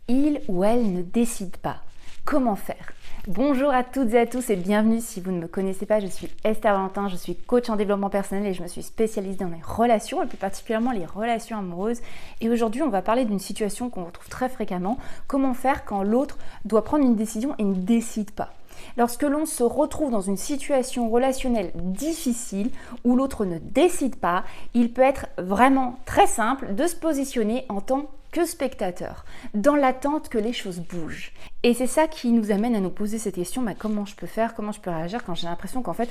Il ou elle ne décide pas. Comment faire? Bonjour à toutes et à tous et bienvenue. Si vous ne me connaissez pas, je suis Esther Valentin, je suis coach en développement personnel et je me suis spécialisée dans les relations et plus particulièrement les relations amoureuses. Et aujourd'hui, on va parler d'une situation qu'on retrouve très fréquemment. Comment faire quand l'autre doit prendre une décision et ne décide pas? Lorsque l'on se retrouve dans une situation relationnelle difficile où l'autre ne décide pas, il peut être vraiment très simple de se positionner en tant que spectateur, dans l'attente que les choses bougent. Et c'est ça qui nous amène à nous poser cette question, comment je peux faire, comment je peux réagir quand j'ai l'impression qu'en fait,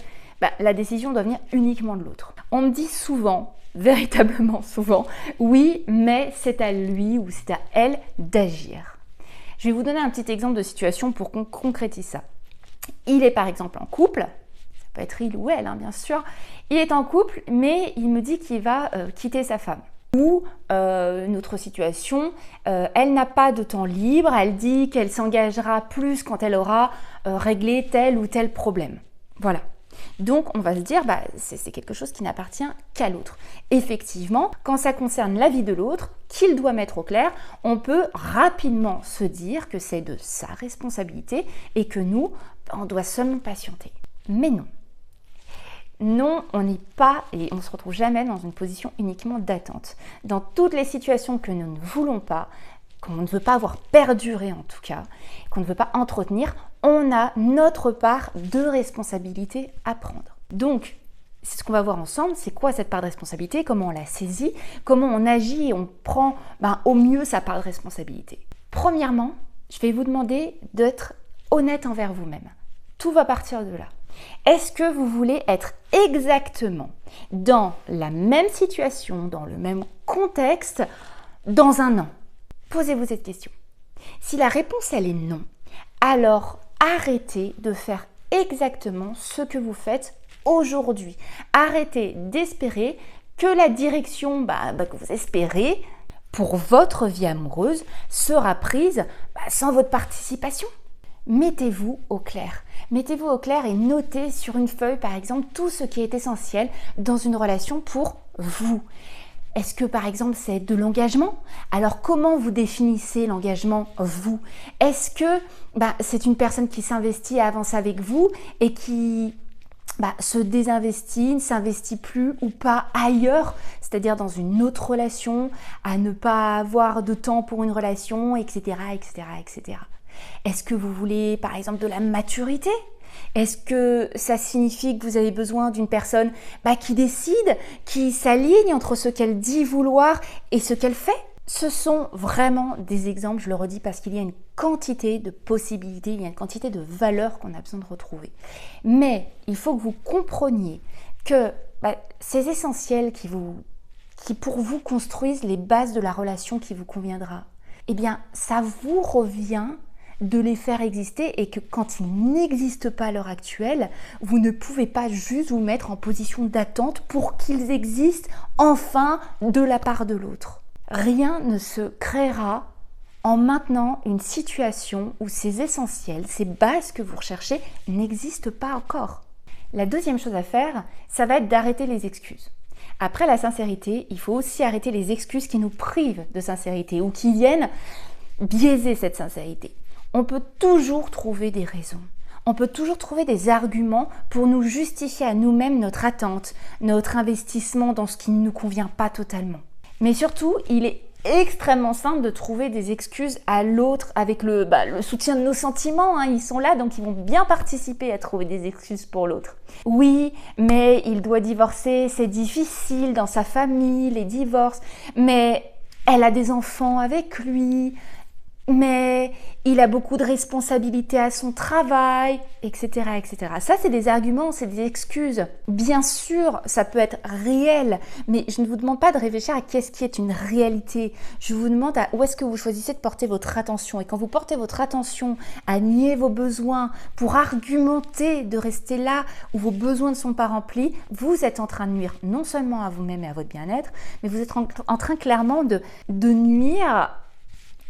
la décision doit venir uniquement de l'autre. On me dit souvent, véritablement souvent, oui, mais c'est à lui ou c'est à elle d'agir. Je vais vous donner un petit exemple de situation pour qu'on concrétise ça. Il est par exemple en couple, ça peut être il ou elle bien sûr, il est en couple mais il me dit qu'il va quitter sa femme. Ou une autre situation, elle n'a pas de temps libre, elle dit qu'elle s'engagera plus quand elle aura réglé tel ou tel problème. Voilà. Donc on va se dire, c'est quelque chose qui n'appartient qu'à l'autre. Effectivement, quand ça concerne la vie de l'autre, qu'il doit mettre au clair, on peut rapidement se dire que c'est de sa responsabilité et que nous, on doit seulement patienter. Mais non. Non, on n'est pas et on ne se retrouve jamais dans une position uniquement d'attente. Dans toutes les situations que nous ne voulons pas, qu'on ne veut pas avoir perduré en tout cas, qu'on ne veut pas entretenir, on a notre part de responsabilité à prendre. Donc, c'est ce qu'on va voir ensemble, c'est quoi cette part de responsabilité, comment on la saisit, comment on agit et on prend au mieux sa part de responsabilité. Premièrement, je vais vous demander d'être honnête envers vous-même. Tout va partir de là. Est-ce que vous voulez être exactement dans la même situation, dans le même contexte, dans un an? Posez-vous cette question. Si la réponse elle est non, alors arrêtez de faire exactement ce que vous faites aujourd'hui. Arrêtez d'espérer que la direction que vous espérez pour votre vie amoureuse sera prise sans votre participation. Mettez-vous au clair. Mettez-vous au clair et notez sur une feuille, par exemple, tout ce qui est essentiel dans une relation pour vous. Est-ce que, par exemple, c'est de l'engagement? Alors, comment vous définissez l'engagement, vous? Est-ce que c'est une personne qui s'investit et avance avec vous et qui se désinvestit, ne s'investit plus ou pas ailleurs, c'est-à-dire dans une autre relation, à ne pas avoir de temps pour une relation, etc., etc., etc. Est-ce que vous voulez, par exemple, de la maturité? Est-ce que ça signifie que vous avez besoin d'une personne qui décide, qui s'aligne entre ce qu'elle dit vouloir et ce qu'elle fait? Ce sont vraiment des exemples, je le redis, parce qu'il y a une quantité de possibilités, il y a une quantité de valeurs qu'on a besoin de retrouver. Mais il faut que vous compreniez que ces essentiels qui pour vous construisent les bases de la relation qui vous conviendra, ça vous revient de les faire exister et que quand ils n'existent pas à l'heure actuelle, vous ne pouvez pas juste vous mettre en position d'attente pour qu'ils existent enfin de la part de l'autre. Rien ne se créera en maintenant une situation où ces essentiels, ces bases que vous recherchez n'existent pas encore. La deuxième chose à faire, ça va être d'arrêter les excuses. Après la sincérité, il faut aussi arrêter les excuses qui nous privent de sincérité ou qui viennent biaiser cette sincérité. On peut toujours trouver des raisons. On peut toujours trouver des arguments pour nous justifier à nous-mêmes notre attente, notre investissement dans ce qui ne nous convient pas totalement. Mais surtout, il est extrêmement simple de trouver des excuses à l'autre avec le soutien de nos sentiments. Ils sont là, donc ils vont bien participer à trouver des excuses pour l'autre. Oui, mais il doit divorcer, c'est difficile dans sa famille, les divorces. Mais elle a des enfants avec lui. Mais il a beaucoup de responsabilités à son travail, etc., etc. Ça, c'est des arguments, c'est des excuses. Bien sûr, ça peut être réel, mais je ne vous demande pas de réfléchir à qu'est-ce qui est une réalité. Je vous demande à où est-ce que vous choisissez de porter votre attention. Et quand vous portez votre attention à nier vos besoins pour argumenter de rester là où vos besoins ne sont pas remplis, vous êtes en train de nuire non seulement à vous-même et à votre bien-être, mais vous êtes en train clairement de nuire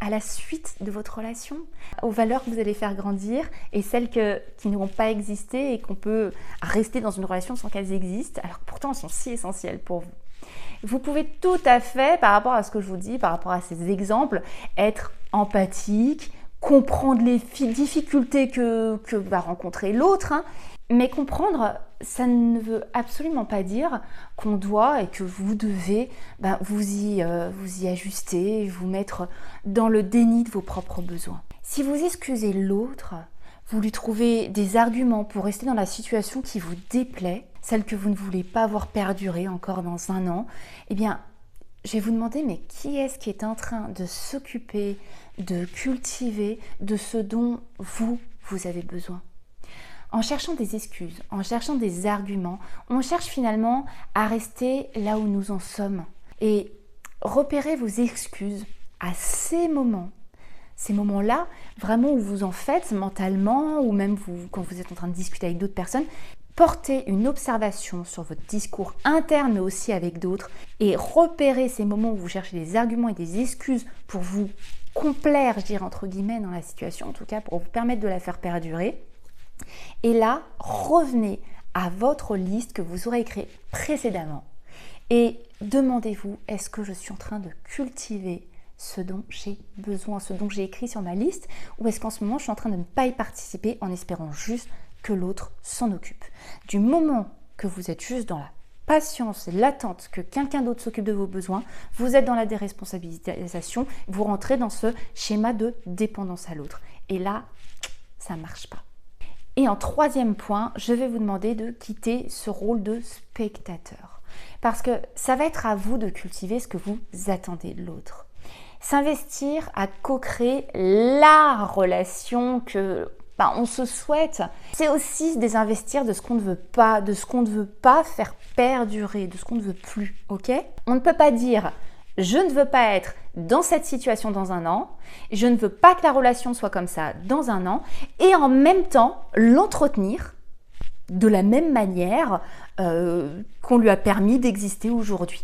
à la suite de votre relation, aux valeurs que vous allez faire grandir et celles qui n'auront pas existé et qu'on peut rester dans une relation sans qu'elles existent, alors que pourtant elles sont si essentielles pour vous. Vous pouvez tout à fait, par rapport à ce que je vous dis, par rapport à ces exemples, être empathique, comprendre les difficultés que va rencontrer l'autre, hein. Mais comprendre, ça ne veut absolument pas dire qu'on doit et que vous devez vous y ajuster, vous mettre dans le déni de vos propres besoins. Si vous excusez l'autre, vous lui trouvez des arguments pour rester dans la situation qui vous déplaît, celle que vous ne voulez pas voir perdurer encore dans 1 an, eh bien, je vais vous demander, mais qui est-ce qui est en train de s'occuper, de cultiver de ce dont vous avez besoin ? En cherchant des excuses, en cherchant des arguments, on cherche finalement à rester là où nous en sommes. Et repérez vos excuses à ces moments-là, vraiment où vous en faites mentalement, ou même quand vous êtes en train de discuter avec d'autres personnes, portez une observation sur votre discours interne, mais aussi avec d'autres, et repérez ces moments où vous cherchez des arguments et des excuses pour vous complaire, je dirais entre guillemets, dans la situation, en tout cas pour vous permettre de la faire perdurer. Et là, revenez à votre liste que vous aurez créée précédemment et demandez-vous, est-ce que je suis en train de cultiver ce dont j'ai besoin, ce dont j'ai écrit sur ma liste, ou est-ce qu'en ce moment je suis en train de ne pas y participer en espérant juste que l'autre s'en occupe. Du moment que vous êtes juste dans la patience et l'attente que quelqu'un d'autre s'occupe de vos besoins, vous êtes dans la déresponsabilisation, vous rentrez dans ce schéma de dépendance à l'autre. Et là, ça ne marche pas. Et en 3e point, je vais vous demander de quitter ce rôle de spectateur. Parce que ça va être à vous de cultiver ce que vous attendez de l'autre. S'investir à co-créer la relation que on se souhaite, c'est aussi se désinvestir de ce qu'on ne veut pas, de ce qu'on ne veut pas faire perdurer, de ce qu'on ne veut plus, ok ? On ne peut pas dire « je ne veux pas être dans cette situation dans 1 an, je ne veux pas que la relation soit comme ça dans 1 an » et en même temps l'entretenir de la même manière qu'on lui a permis d'exister aujourd'hui.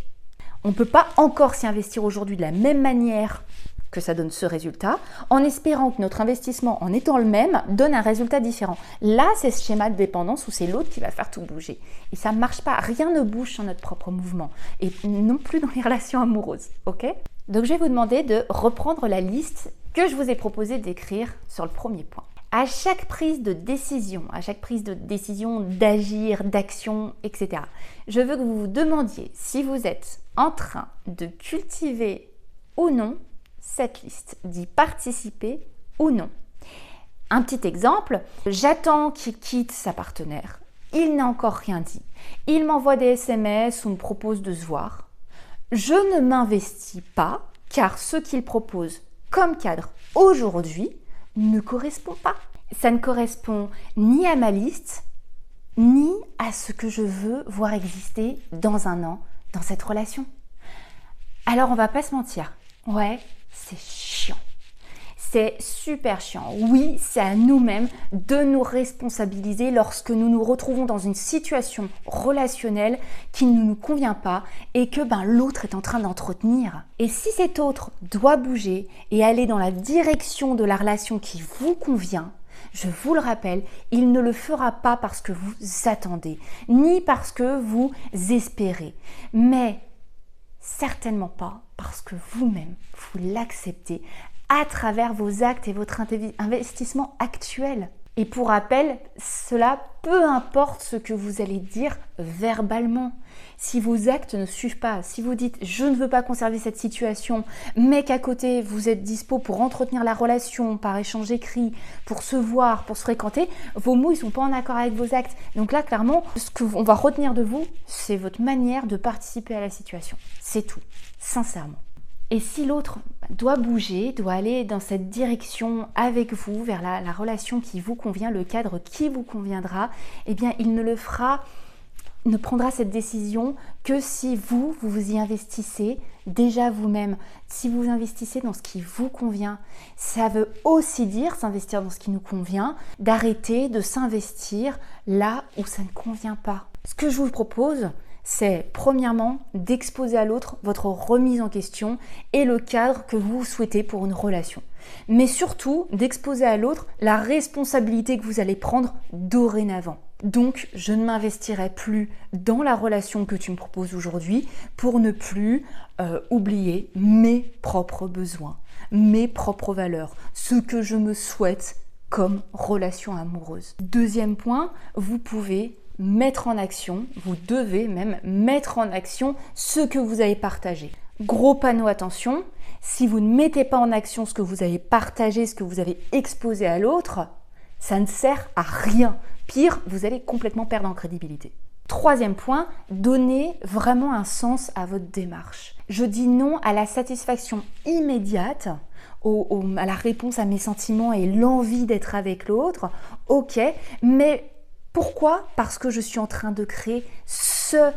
On ne peut pas encore s'y investir aujourd'hui de la même manière que ça donne ce résultat, en espérant que notre investissement, en étant le même, donne un résultat différent. Là, c'est ce schéma de dépendance où c'est l'autre qui va faire tout bouger. Et ça ne marche pas, rien ne bouge sur notre propre mouvement. Et non plus dans les relations amoureuses, ok ? Donc, je vais vous demander de reprendre la liste que je vous ai proposé d'écrire sur le 1er point. À chaque prise de décision, d'agir, d'action, etc., je veux que vous vous demandiez si vous êtes en train de cultiver ou non cette liste, d'y participer ou non. Un petit exemple, j'attends qu'il quitte sa partenaire. Il n'a encore rien dit. Il m'envoie des SMS ou me propose de se voir. Je ne m'investis pas car ce qu'il propose comme cadre aujourd'hui ne correspond pas. Ça ne correspond ni à ma liste, ni à ce que je veux voir exister dans 1 an dans cette relation. Alors on va pas se mentir. Ouais, c'est chiant. C'est super chiant. Oui, c'est à nous-mêmes de nous responsabiliser lorsque nous nous retrouvons dans une situation relationnelle qui ne nous convient pas et que l'autre est en train d'entretenir. Et si cet autre doit bouger et aller dans la direction de la relation qui vous convient, je vous le rappelle, il ne le fera pas parce que vous attendez, ni parce que vous espérez, mais certainement pas parce que vous-même, vous l'acceptez à travers vos actes et votre investissement actuel. Et pour rappel, cela peu importe ce que vous allez dire verbalement. Si vos actes ne suivent pas, si vous dites « je ne veux pas conserver cette situation », mais qu'à côté vous êtes dispo pour entretenir la relation par échange écrit, pour se voir, pour se fréquenter, vos mots ne sont pas en accord avec vos actes. Donc là, clairement, ce qu'on va retenir de vous, c'est votre manière de participer à la situation. C'est tout, sincèrement. Et si l'autre doit bouger, doit aller dans cette direction avec vous, vers la relation qui vous convient, le cadre qui vous conviendra, eh bien il ne prendra cette décision que si vous y investissez déjà vous-même. Si vous investissez dans ce qui vous convient, ça veut aussi dire s'investir dans ce qui nous convient, d'arrêter de s'investir là où ça ne convient pas. Ce que je vous propose, c'est premièrement d'exposer à l'autre votre remise en question et le cadre que vous souhaitez pour une relation. Mais surtout d'exposer à l'autre la responsabilité que vous allez prendre dorénavant. Donc, je ne m'investirai plus dans la relation que tu me proposes aujourd'hui pour ne plus oublier mes propres besoins, mes propres valeurs, ce que je me souhaite comme relation amoureuse. Deuxième point, vous pouvez mettre en action, vous devez même mettre en action ce que vous avez partagé. Gros panneau attention, si vous ne mettez pas en action ce que vous avez partagé, ce que vous avez exposé à l'autre, ça ne sert à rien. Pire, vous allez complètement perdre en crédibilité. Troisième point, donnez vraiment un sens à votre démarche. Je dis non à la satisfaction immédiate, à la réponse à mes sentiments et l'envie d'être avec l'autre. Ok, mais pourquoi ? Parce que je suis en train de créer ce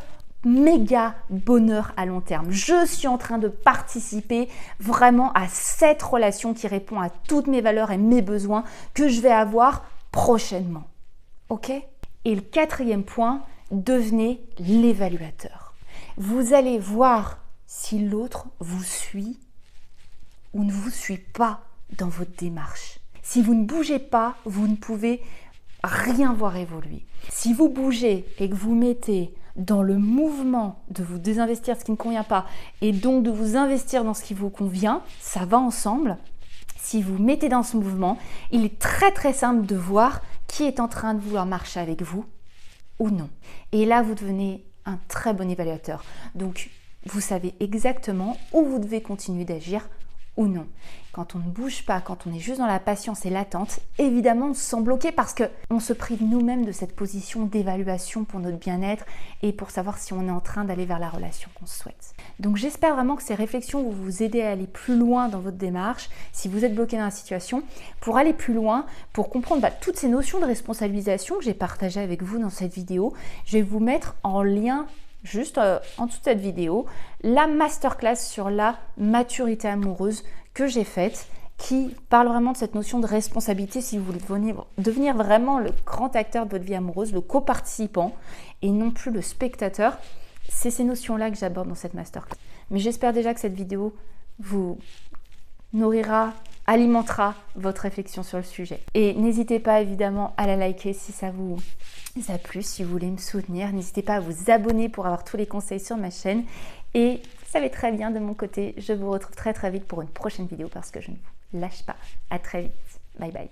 méga bonheur à long terme. Je suis en train de participer vraiment à cette relation qui répond à toutes mes valeurs et mes besoins que je vais avoir prochainement. Ok ? Et le quatrième point, devenez l'évaluateur. Vous allez voir si l'autre vous suit ou ne vous suit pas dans votre démarche. Si vous ne bougez pas, vous ne pouvez rien voir évoluer. Si vous bougez et que vous mettez dans le mouvement de vous désinvestir ce qui ne convient pas et donc de vous investir dans ce qui vous convient, ça va ensemble. Si vous mettez dans ce mouvement, il est très très simple de voir qui est en train de vouloir marcher avec vous ou non. Et là, vous devenez un très bon évaluateur. Donc, vous savez exactement où vous devez continuer d'agir ou non. Quand on ne bouge pas, quand on est juste dans la patience et l'attente, évidemment, on se sent bloqué parce qu'on se prive nous-mêmes de cette position d'évaluation pour notre bien-être et pour savoir si on est en train d'aller vers la relation qu'on souhaite. Donc j'espère vraiment que ces réflexions vont vous aider à aller plus loin dans votre démarche, si vous êtes bloqué dans la situation, pour aller plus loin, pour comprendre toutes ces notions de responsabilisation que j'ai partagées avec vous dans cette vidéo. Je vais vous mettre en lien juste en dessous de cette vidéo, la masterclass sur la maturité amoureuse que j'ai faite, qui parle vraiment de cette notion de responsabilité si vous voulez devenir vraiment le grand acteur de votre vie amoureuse, le coparticipant et non plus le spectateur. C'est ces notions-là que j'aborde dans cette masterclass. Mais j'espère déjà que cette vidéo vous nourrira, alimentera votre réflexion sur le sujet. Et n'hésitez pas évidemment à la liker si ça vous a plu, si vous voulez me soutenir. N'hésitez pas à vous abonner pour avoir tous les conseils sur ma chaîne. Et vous savez très bien, de mon côté, je vous retrouve très très vite pour une prochaine vidéo parce que je ne vous lâche pas. À très vite. Bye bye.